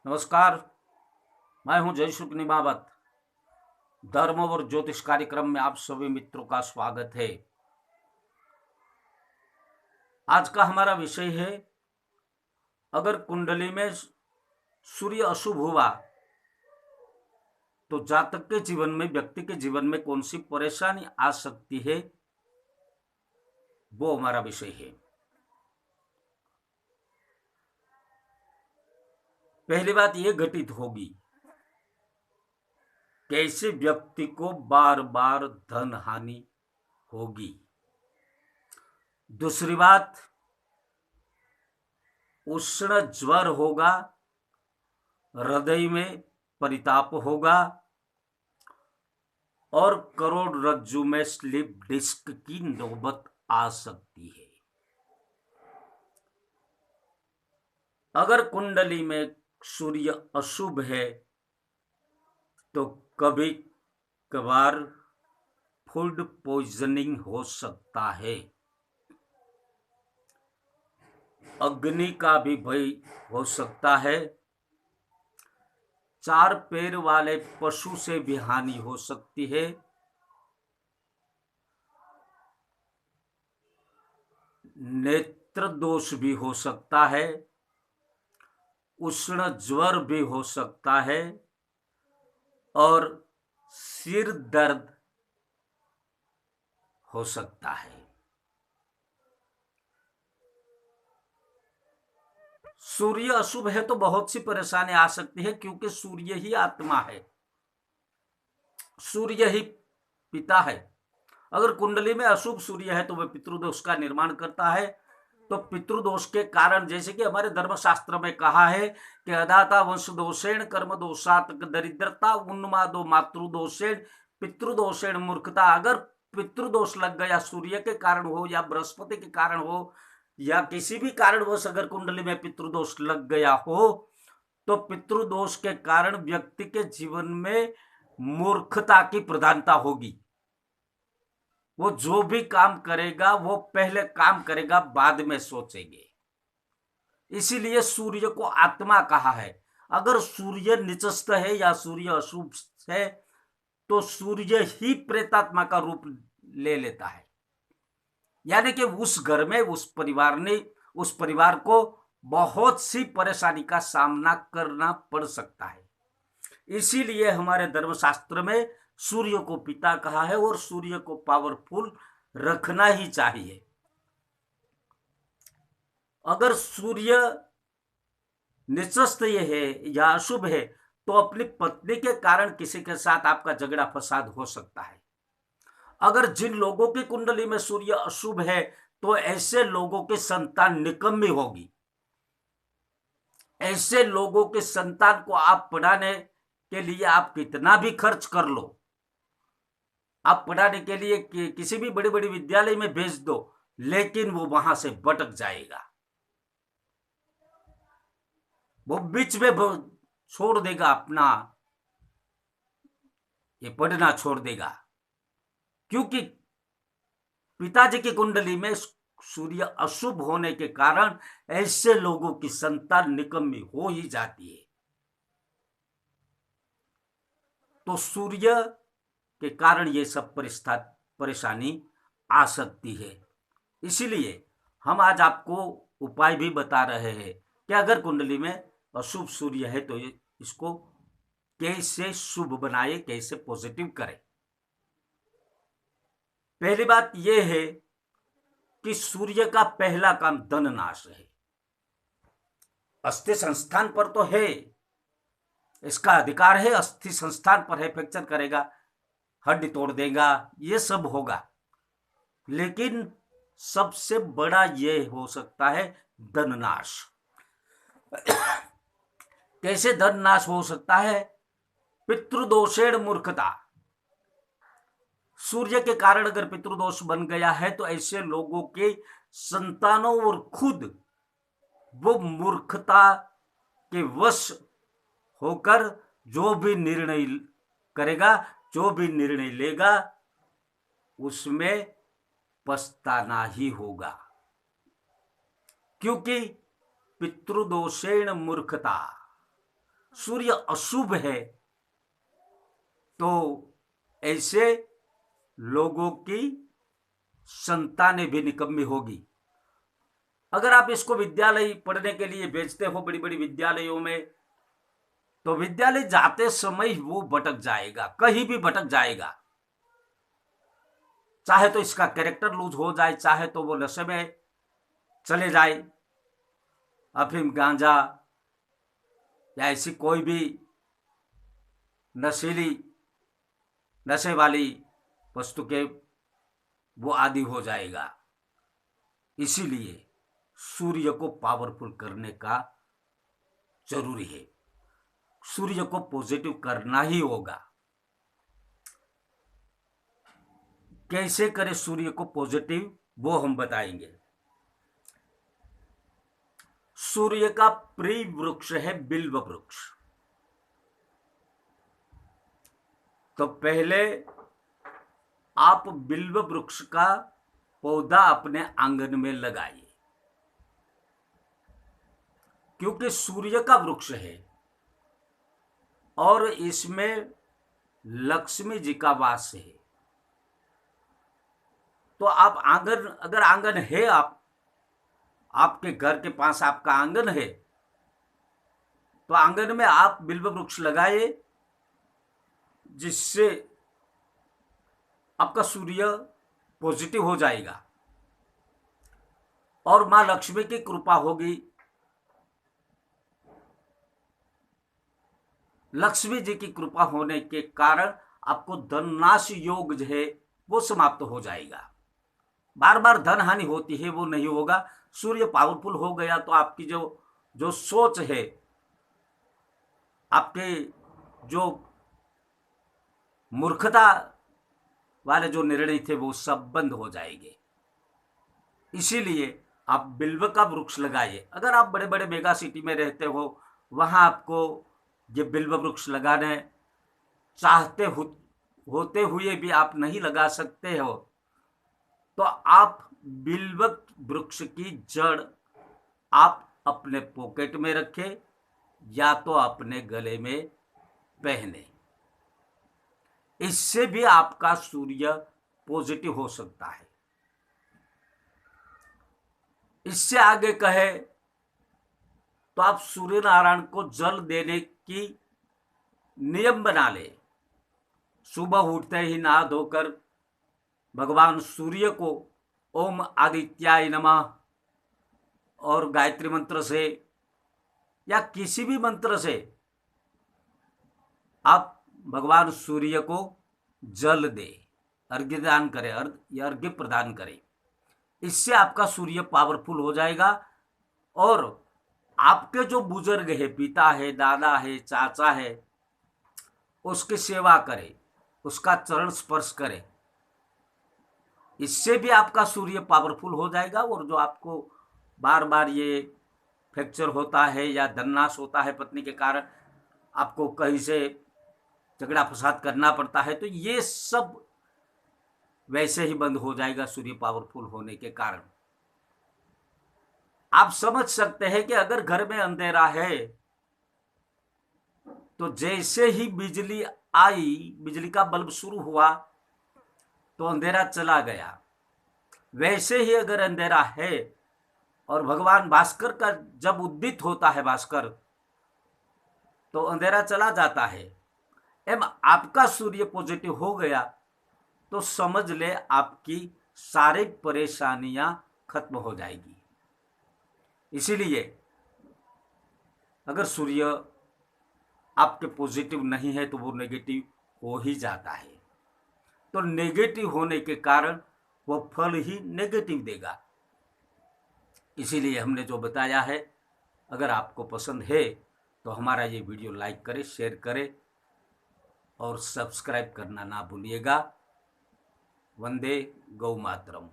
नमस्कार। मैं हूं जय शुक्ल निमावत। धर्म और ज्योतिष कार्यक्रम में आप सभी मित्रों का स्वागत है। आज का हमारा विषय है, अगर कुंडली में सूर्य अशुभ हुआ तो जातक के जीवन में, व्यक्ति के जीवन में कौन सी परेशानी आ सकती है, वो हमारा विषय है। पहली बात यह घटित होगी, कैसे व्यक्ति को बार बार धन हानि होगी। दूसरी बात, उष्ण ज्वर होगा, हृदय में परिताप होगा और करोड़रज्जु में स्लिप डिस्क की नौबत आ सकती है। अगर कुंडली में सूर्य अशुभ है तो कभी कभार फूड पॉइजनिंग हो सकता है, अग्नि का भी भय हो सकता है, चार पैर वाले पशु से भी हानि हो सकती है, नेत्र दोष भी हो सकता है, उष्ण ज्वर भी हो सकता है और सिर दर्द हो सकता है। सूर्य अशुभ है तो बहुत सी परेशानी आ सकती है, क्योंकि सूर्य ही आत्मा है, सूर्य ही पिता है। अगर कुंडली में अशुभ सूर्य है तो वह पितृदोष का निर्माण करता है। तो पितृदोष के कारण, जैसे कि हमारे धर्मशास्त्र में कहा है कि अदाता वंश दोषेण कर्म दोषात दरिद्रता उन्मादो मातृदोषेण पितृदोषेण मूर्खता। अगर पितृदोष लग गया, सूर्य के कारण हो या बृहस्पति के कारण हो या किसी भी कारणवश अगर कुंडली में पितृदोष लग गया हो, तो पितृदोष के कारण व्यक्ति के जीवन में मूर्खता की प्रधानता होगी। वो जो भी काम करेगा वो पहले काम करेगा, बाद में सोचेंगे। इसीलिए सूर्य को आत्मा कहा है। अगर सूर्य निचस्थ है या सूर्य अशुभ है तो सूर्य ही प्रेतात्मा का रूप ले लेता है, यानी कि उस घर में उस परिवार को बहुत सी परेशानी का सामना करना पड़ सकता है। इसीलिए हमारे धर्मशास्त्र में सूर्य को पिता कहा है और सूर्य को पावरफुल रखना ही चाहिए। अगर सूर्य निचस्थ ये है या अशुभ है तो अपनी पत्नी के कारण किसी के साथ आपका झगड़ा फसाद हो सकता है। अगर जिन लोगों की कुंडली में सूर्य अशुभ है तो ऐसे लोगों की संतान निकम्मी होगी। ऐसे लोगों के संतान को आप पढ़ाने के लिए आप कितना भी खर्च कर लो, आप पढ़ाने के लिए किसी भी बड़े बड़े विद्यालय में भेज दो, लेकिन वो वहां से भटक जाएगा, वो बीच में छोड़ देगा, अपना ये पढ़ना छोड़ देगा। क्योंकि पिताजी की कुंडली में सूर्य अशुभ होने के कारण ऐसे लोगों की संतान निकम्मी हो ही जाती है। तो सूर्य के कारण ये सब परेशानी आ सकती है। इसीलिए हम आज आपको उपाय भी बता रहे हैं कि अगर कुंडली में अशुभ सूर्य है तो इसको कैसे शुभ बनाए, कैसे पॉजिटिव करें। पहली बात यह है कि सूर्य का पहला काम धन नाश है। अस्थि संस्थान पर तो है, इसका अधिकार है, अस्थि संस्थान पर है, फ्रैक्चर करेगा, हड्डी तोड़ देगा, ये सब होगा। लेकिन सबसे बड़ा ये हो सकता है धन नाश। कैसे धन नाश हो सकता है? पितृदोषेण मूर्खता। सूर्य के कारण अगर पितृदोष बन गया है तो ऐसे लोगों के संतानों और खुद वो मूर्खता के वश होकर जो भी निर्णय करेगा, जो भी निर्णय लेगा, उसमें पछताना ही होगा। क्योंकि पितृदोषेण मूर्खता, सूर्य अशुभ है तो ऐसे लोगों की संतानें भी निकम्मी होगी। अगर आप इसको विद्यालय पढ़ने के लिए भेजते हो बड़ी बड़ी विद्यालयों में, तो विद्यालय जाते समय वो भटक जाएगा, कहीं भी भटक जाएगा। चाहे तो इसका कैरेक्टर लूज हो जाए, चाहे तो वो नशे में चले जाए, अफीम गांजा या ऐसी कोई भी नशे वाली वस्तु के वो आदि हो जाएगा। इसीलिए सूर्य को पावरफुल करने का जरूरी है, सूर्य को पॉजिटिव करना ही होगा। कैसे करें सूर्य को पॉजिटिव, वो हम बताएंगे। सूर्य का प्रिय वृक्ष है बिल्व वृक्ष। तो पहले आप बिल्व वृक्ष का पौधा अपने आंगन में लगाइए, क्योंकि सूर्य का वृक्ष है और इसमें लक्ष्मी जी का वास है। तो आप आंगन, अगर आंगन है, आपके घर के पास आपका आंगन है, तो आंगन में आप बिल्व वृक्ष लगाए, जिससे आपका सूर्य पॉजिटिव हो जाएगा और मां लक्ष्मी की कृपा होगी। लक्ष्मी जी की कृपा होने के कारण आपको धननाश योग जो है वो समाप्त हो जाएगा। बार बार धन हानि होती है वो नहीं होगा। सूर्य पावरफुल हो गया तो आपकी जो सोच है, आपके जो मूर्खता वाले जो निर्णय थे वो सब बंद हो जाएंगे। इसीलिए आप बिल्व का वृक्ष लगाइए। अगर आप बड़े बड़े मेगा सिटी में रहते हो, वहां आपको ये बिल्व वृक्ष लगाने चाहते होते हुए भी आप नहीं लगा सकते हो, तो आप बिल्व वृक्ष की जड़ आप अपने पॉकेट में रखें या तो अपने गले में पहने। इससे भी आपका सूर्य पॉजिटिव हो सकता है। इससे आगे कहे तो आप सूर्य नारायण को जल देने की नियम बना ले। सुबह उठते ही नहा धोकर भगवान सूर्य को ओम आदित्याय नमः और गायत्री मंत्र से या किसी भी मंत्र से आप भगवान सूर्य को जल दे, अर्घ्य दान करें, अर्घ्य प्रदान करें। इससे आपका सूर्य पावरफुल हो जाएगा और आपके जो बुजुर्ग है, पिता है, दादा है, चाचा है, उसकी सेवा करें, उसका चरण स्पर्श करें। इससे भी आपका सूर्य पावरफुल हो जाएगा। और जो आपको बार बार ये फ्रैक्चर होता है या धननाश होता है पत्नी के कारण, आपको कहीं से झगड़ा फसाद करना पड़ता है, तो ये सब वैसे ही बंद हो जाएगा सूर्य पावरफुल होने के कारण। आप समझ सकते हैं कि अगर घर में अंधेरा है तो जैसे ही बिजली आई, बिजली का बल्ब शुरू हुआ तो अंधेरा चला गया। वैसे ही अगर अंधेरा है और भगवान भास्कर का जब उदित होता है भास्कर, तो अंधेरा चला जाता है। एवं आपका सूर्य पॉजिटिव हो गया तो समझ ले आपकी सारी परेशानियां खत्म हो जाएगी। इसीलिए अगर सूर्य आपके पॉजिटिव नहीं है तो वो नेगेटिव हो ही जाता है। तो नेगेटिव होने के कारण वो फल ही नेगेटिव देगा। इसीलिए हमने जो बताया है, अगर आपको पसंद है तो हमारा ये वीडियो लाइक करें, शेयर करें और सब्सक्राइब करना ना भूलिएगा। वंदे गौ मातरम।